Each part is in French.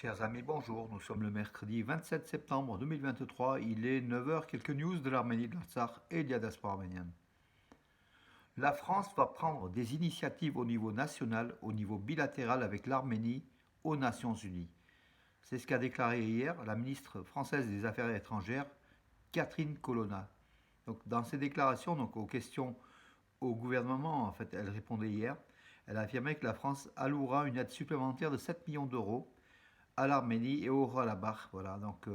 Chers amis, bonjour. Nous sommes le mercredi 27 septembre 2023. Il est 9 heures. Quelques news de l'Arménie, de l'Artsakh et de la diaspora arménienne. La France va prendre des initiatives au niveau national, au niveau bilatéral avec l'Arménie aux Nations Unies. C'est ce qu'a déclaré hier la ministre française des Affaires étrangères, Catherine Colonna. Donc, dans ses déclarations, donc, aux questions au gouvernement, en fait, elle répondait hier. Elle a affirmé que la France allouera une aide supplémentaire de 7 millions d'euros à l'Arménie et au Karabakh. Voilà, donc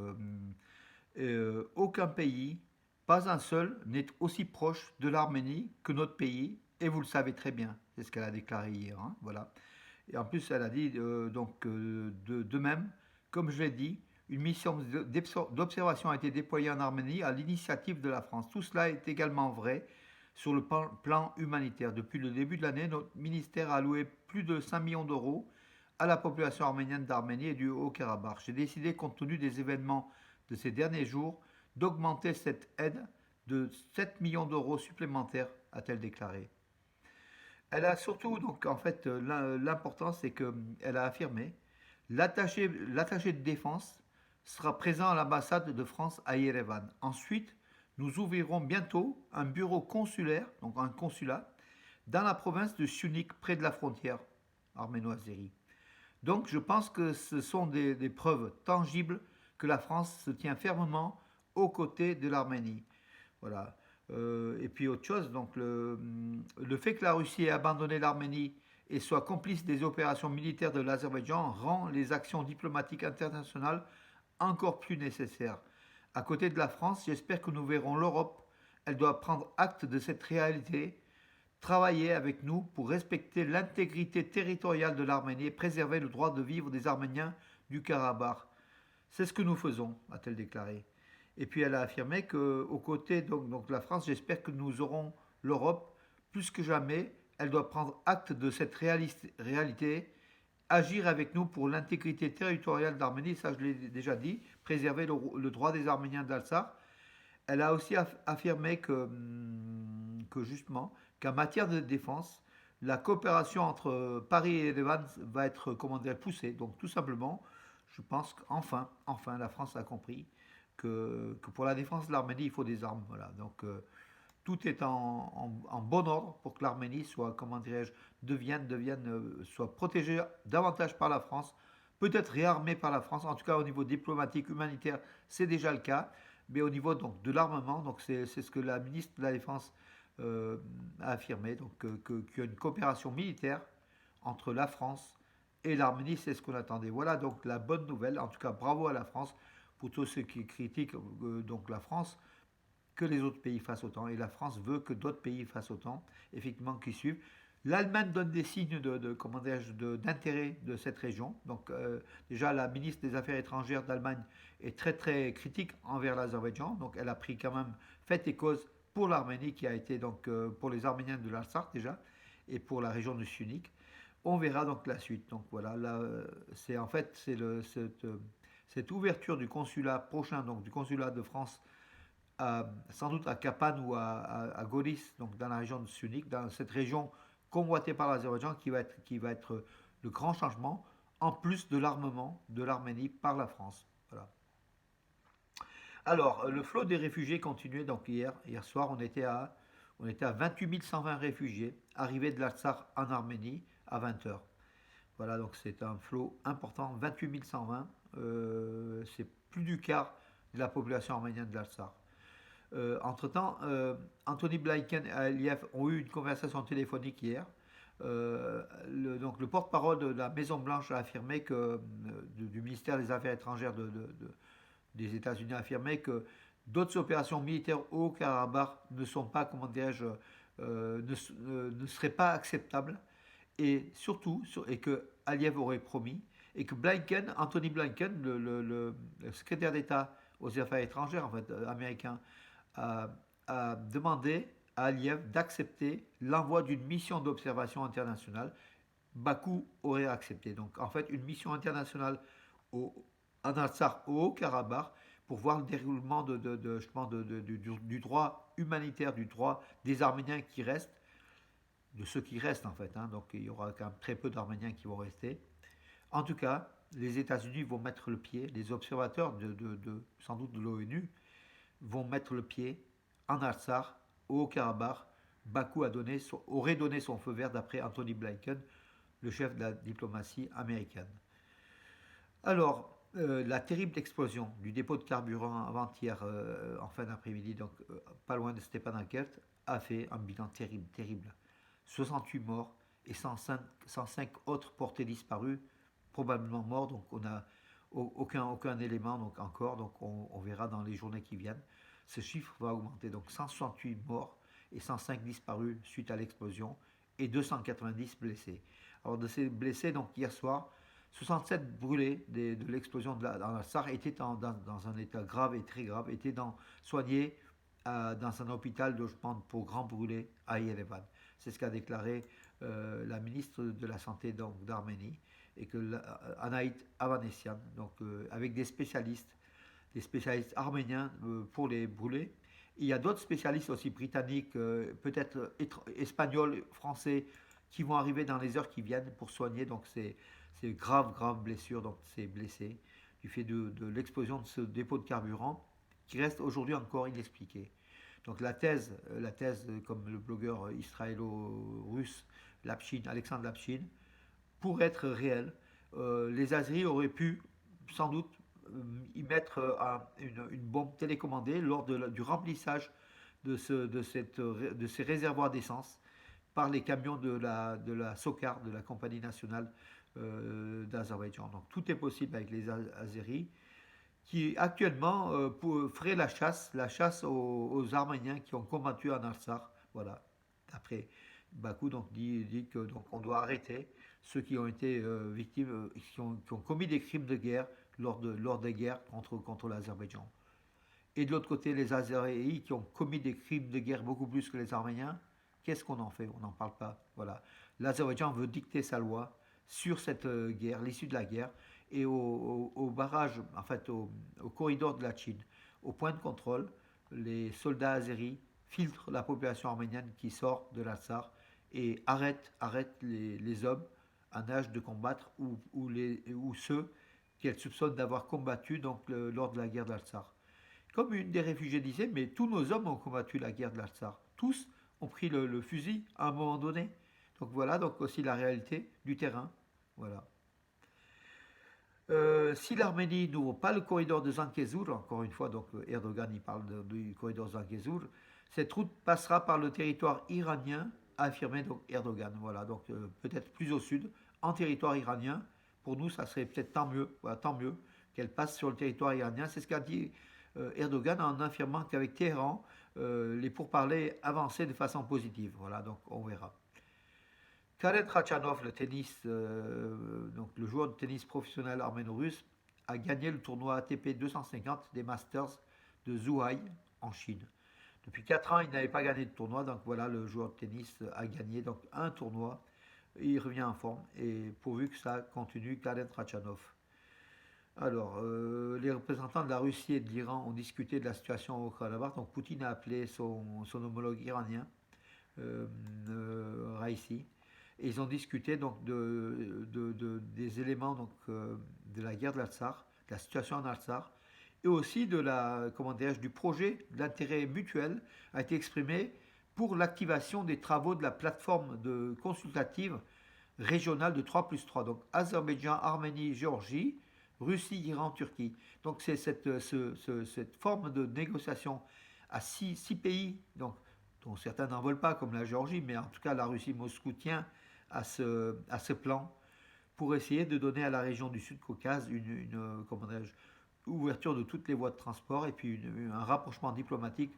aucun pays, pas un seul, n'est aussi proche de l'Arménie que notre pays, et vous le savez très bien. C'est ce qu'elle a déclaré hier. Hein, voilà. Et en plus, elle a dit de même, comme je l'ai dit, une mission d'observation a été déployée en Arménie à l'initiative de la France. Tout cela est également vrai sur le plan humanitaire. Depuis le début de l'année, notre ministère a alloué plus de 5 millions d'euros à la population arménienne d'Arménie et du Haut-Karabakh. J'ai décidé, compte tenu des événements de ces derniers jours, d'augmenter cette aide de 7 millions d'euros supplémentaires, a-t-elle déclaré. Elle a surtout, donc en fait, l'important c'est qu'elle a affirmé l'attaché de défense sera présent à l'ambassade de France à Yerevan. Ensuite, nous ouvrirons bientôt un bureau consulaire, donc un consulat, dans la province de Syunik, près de la frontière arméno-azérie. Donc je pense que ce sont des preuves tangibles que la France se tient fermement aux côtés de l'Arménie. Voilà. Et puis autre chose, donc le fait que la Russie ait abandonné l'Arménie et soit complice des opérations militaires de l'Azerbaïdjan rend les actions diplomatiques internationales encore plus nécessaires. À côté de la France, j'espère que nous verrons l'Europe. Elle doit prendre acte de cette réalité, travailler avec nous pour respecter l'intégrité territoriale de l'Arménie et préserver le droit de vivre des Arméniens du Karabakh. C'est ce que nous faisons, a-t-elle déclaré. Et puis elle a affirmé qu'aux côtés de la France, j'espère que nous aurons l'Europe. Plus que jamais, elle doit prendre acte de cette réalité, agir avec nous pour l'intégrité territoriale d'Arménie, ça je l'ai déjà dit, préserver le droit des Arméniens d'Alsace. Elle a aussi affirmé que justement, qu'en matière de défense, la coopération entre Paris et Erevan va être, comment dire, poussée. Donc tout simplement, je pense qu'enfin, la France a compris que pour la défense de l'Arménie, il faut des armes. Voilà. Donc tout est en bon ordre pour que l'Arménie soit, comment dirais-je, soit protégée davantage par la France, peut-être réarmée par la France, en tout cas au niveau diplomatique, humanitaire, c'est déjà le cas, mais au niveau donc, de l'armement, donc c'est ce que la ministre de la Défense a affirmé, donc qu'il y a une coopération militaire entre la France et l'Arménie, c'est ce qu'on attendait. Voilà donc la bonne nouvelle, en tout cas bravo à la France, pour tous ceux qui critiquent donc la France, que les autres pays fassent autant. Et la France veut que d'autres pays fassent autant, effectivement, qui suivent. L'Allemagne donne des signes d'intérêt de cette région. Donc déjà, la ministre des Affaires étrangères d'Allemagne est très très critique envers l'Azerbaïdjan. Donc elle a pris quand même fait et cause pour l'Arménie, qui a été donc pour les Arméniens de l'Artsakh déjà, et pour la région de Syunik. On verra donc la suite. Donc voilà, là, c'est en fait cette ouverture du consulat prochain, donc du consulat de France sans doute à Kapan ou à Goris, donc dans la région de Sunik, dans cette région convoitée par l'Azerbaïdjan, qui va être le grand changement, en plus de l'armement de l'Arménie par la France. Voilà. Alors, le flot des réfugiés continuait, donc hier soir, on était à 28 120 réfugiés arrivés de l'Artsakh en Arménie à 20 heures. Voilà, donc c'est un flot important, 28 120, c'est plus du quart de la population arménienne de l'Artsakh. Entre-temps, Anthony Blinken et Aliyev ont eu une conversation téléphonique hier. Donc le porte-parole de la Maison-Blanche a affirmé du ministère des Affaires étrangères des États-Unis a affirmé que d'autres opérations militaires au Karabakh ne sont pas, comment dirais-je, ne seraient pas acceptables, et surtout, et que Aliyev aurait promis, et que Anthony Blinken, le secrétaire d'État aux Affaires étrangères en fait, américain, a demandé à Aliyev d'accepter l'envoi d'une mission d'observation internationale. Bakou aurait accepté. Donc en fait, une mission internationale en Artsakh, au Haut-Karabakh, pour voir le déroulement du droit humanitaire, du droit des Arméniens qui restent, de ceux qui restent en fait. Hein. Donc il y aura quand même très peu d'Arméniens qui vont rester. En tout cas, les États-Unis vont mettre le pied, les observateurs sans doute de l'ONU vont mettre le pied en Artsakh, au Haut-Karabakh. Bakou aurait donné son feu vert d'après Anthony Blinken, le chef de la diplomatie américaine. Alors, la terrible explosion du dépôt de carburant avant-hier en fin d'après-midi, donc pas loin de Stepanakert, a fait un bilan terrible, terrible. 68 morts et 105 autres portés disparus, probablement morts, donc on n'a aucun élément donc encore, donc on verra dans les journées qui viennent. Ce chiffre va augmenter, donc 168 morts et 105 disparus suite à l'explosion et 290 blessés. Alors de ces blessés, donc hier soir, 67 brûlés de l'explosion dans la SAR étaient dans un état grave et très grave, étaient soignés dans un hôpital de logement pour grands brûlés à Yerevan. C'est ce qu'a déclaré la ministre de la Santé d'Arménie et que Anaït Avanessian, donc avec des spécialistes arméniens pour les brûlés. Il y a d'autres spécialistes aussi britanniques, peut-être espagnols, français, qui vont arriver dans les heures qui viennent pour soigner donc ces graves blessures, donc ces blessés, du fait de l'explosion de ce dépôt de carburant qui reste aujourd'hui encore inexpliqué. Donc la thèse, comme le blogueur israélo-russe Alexandre Lapshin, pour être réelle, les Azeris auraient pu sans doute y mettre une bombe télécommandée lors du remplissage de ces réservoirs d'essence par les camions de la SOCAR, de la compagnie nationale d'Azerbaïdjan. Donc tout est possible avec les Azeris qui actuellement feraient la chasse aux Arméniens qui ont combattu en Artsakh. Voilà. Après, Bakou donc, dit que donc, on doit arrêter ceux qui ont été victimes, qui ont commis des crimes de guerre lors des guerres contre l'Azerbaïdjan. Et de l'autre côté, les Azeris qui ont commis des crimes de guerre beaucoup plus que les Arméniens, qu'est-ce qu'on en fait? On n'en parle pas. Voilà. L'Azerbaïdjan veut dicter sa loi sur cette guerre, l'issue de la guerre, et au barrage, en fait, au corridor de la Chine, au point de contrôle, les soldats azeris filtrent la population arménienne qui sort de l'Artsakh et arrêtent les hommes en âge de combattre ou ceux qu'elles soupçonnent d'avoir combattu donc, lors de la guerre d'Artsakh. Comme une des réfugiés disait, mais tous nos hommes ont combattu la guerre de l'Artsakh. Tous ont pris le fusil à un moment donné. Donc voilà, donc aussi la réalité du terrain. Voilà. Si l'Arménie n'ouvre pas le corridor de Zangezur, encore une fois, donc Erdogan il parle du corridor Zangezur, cette route passera par le territoire iranien, a affirmé donc Erdogan. Voilà, donc peut-être plus au sud, en territoire iranien. Pour nous, ça serait peut-être tant mieux qu'elle passe sur le territoire iranien. C'est ce qu'a dit Erdogan en affirmant qu'avec Téhéran, les pourparlers avançaient de façon positive. Voilà, donc on verra. Karen Khachanov, donc le joueur de tennis professionnel arméno-russe, a gagné le tournoi ATP 250 des Masters de Zhuhai en Chine. Depuis 4 ans, il n'avait pas gagné de tournoi, donc voilà, le joueur de tennis a gagné donc un tournoi. Il revient en forme et pourvu que ça continue, Karen Khachanov. Alors, les représentants de la Russie et de l'Iran ont discuté de la situation au Karabakh. Donc, Poutine a appelé son homologue iranien, Raisi, et ils ont discuté donc des éléments donc, de la guerre de l'Artsakh, de la situation en Artsakh, et aussi du projet d'intérêt mutuel a été exprimé pour l'activation des travaux de la plateforme consultative régionale de 3+3, donc Azerbaïdjan, Arménie, Géorgie, Russie, Iran, Turquie. Donc c'est cette forme de négociation à six pays, donc, dont certains n'en veulent pas, comme la Géorgie, mais en tout cas la Russie, Moscou tient à ce plan pour essayer de donner à la région du Sud-Caucase une ouverture de toutes les voies de transport et puis un rapprochement diplomatique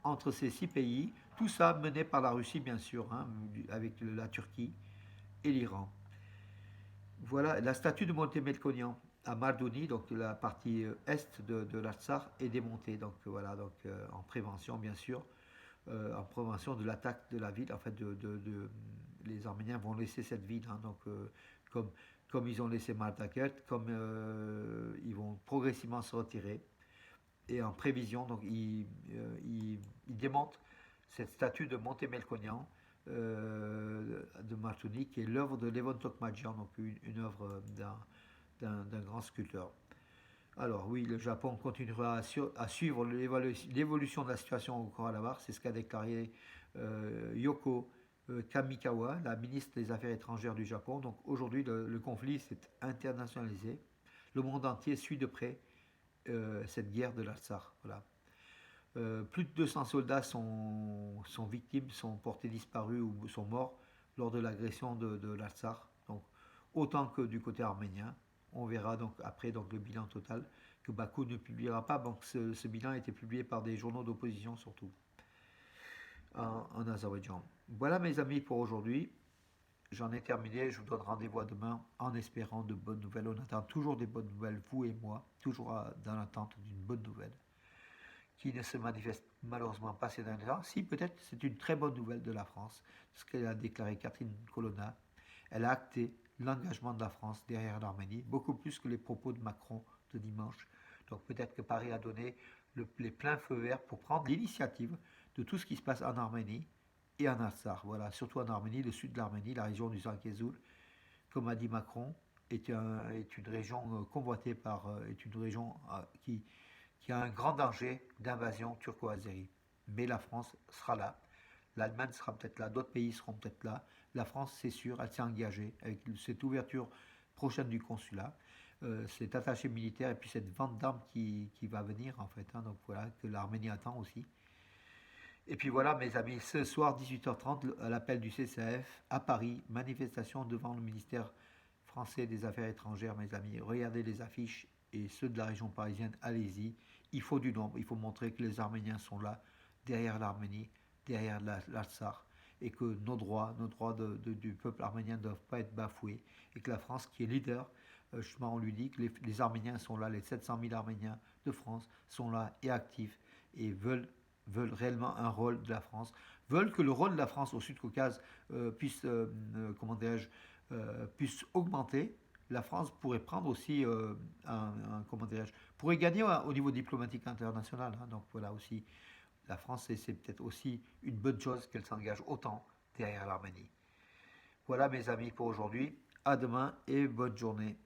entre ces 6 pays. Tout ça mené par la Russie, bien sûr, hein, avec la Turquie et l'Iran. Voilà, la statue de Montemelkonian à Mardouni, donc la partie est de l'Artsakh, est démontée. Donc voilà, donc en prévention, bien sûr, en prévention de l'attaque de la ville. En fait, les Arméniens vont laisser cette ville, hein, donc comme ils ont laissé Maltaket, comme ils vont progressivement se retirer. Et en prévision, donc ils démontent cette statue de Montemelkonian de Martouni, qui est l'œuvre de Levon Tokmadjian, donc une œuvre d'un grand sculpteur. Alors oui, le Japon continuera à suivre l'évolution de la situation au Karabakh, c'est ce qu'a déclaré Yoko Kamikawa, la ministre des Affaires étrangères du Japon. Donc aujourd'hui, le conflit s'est internationalisé. Le monde entier suit de près cette guerre de l'Artsakh. Voilà. Plus de 200 soldats sont victimes, sont portés disparus ou sont morts lors de l'agression de l'Artsakh. Donc autant que du côté arménien. On verra donc après donc, le bilan total que Bakou ne publiera pas. Donc ce bilan a été publié par des journaux d'opposition surtout en Azerbaïdjan. Voilà mes amis pour aujourd'hui. J'en ai terminé. Je vous donne rendez-vous à demain en espérant de bonnes nouvelles. On attend toujours des bonnes nouvelles, vous et moi, toujours dans l'attente d'une bonne nouvelle qui ne se manifeste malheureusement pas ces derniers temps. Si, peut-être c'est une très bonne nouvelle de la France, ce qu'elle a déclaré Catherine Colonna. Elle a acté l'engagement de la France derrière l'Arménie, beaucoup plus que les propos de Macron de dimanche. Donc peut-être que Paris a donné les pleins feux verts pour prendre l'initiative de tout ce qui se passe en Arménie et en Artsakh. Voilà, surtout en Arménie, le sud de l'Arménie, la région du Zangezur, comme a dit Macron, est une région convoitée est une région qui a un grand danger d'invasion turco-azérie. Mais la France sera là, l'Allemagne sera peut-être là, d'autres pays seront peut-être là. La France, c'est sûr, elle s'est engagée avec cette ouverture prochaine du consulat, cet attaché militaire et puis cette vente d'armes qui va venir en fait. Hein, donc voilà, que l'Arménie attend aussi. Et puis voilà, mes amis, ce soir, 18h30, à l'appel du CCAF, à Paris, manifestation devant le ministère français des Affaires étrangères, mes amis. Regardez les affiches et ceux de la région parisienne, allez-y. Il faut du nombre, il faut montrer que les Arméniens sont là, derrière l'Arménie, derrière l'Artsakh, et que nos droits du peuple arménien ne doivent pas être bafoués, et que la France, qui est leader, justement, on lui dit que les Arméniens sont là, les 700 000 Arméniens de France sont là et actifs, et veulent réellement un rôle de la France, veulent que le rôle de la France au Sud-Caucase comment dirais-je, puisse augmenter. La France pourrait prendre aussi comment dirais-je, pourrait gagner au niveau diplomatique international. Hein. Donc voilà aussi, la France, c'est peut-être aussi une bonne chose qu'elle s'engage autant derrière l'Arménie. Voilà mes amis pour aujourd'hui. À demain et bonne journée.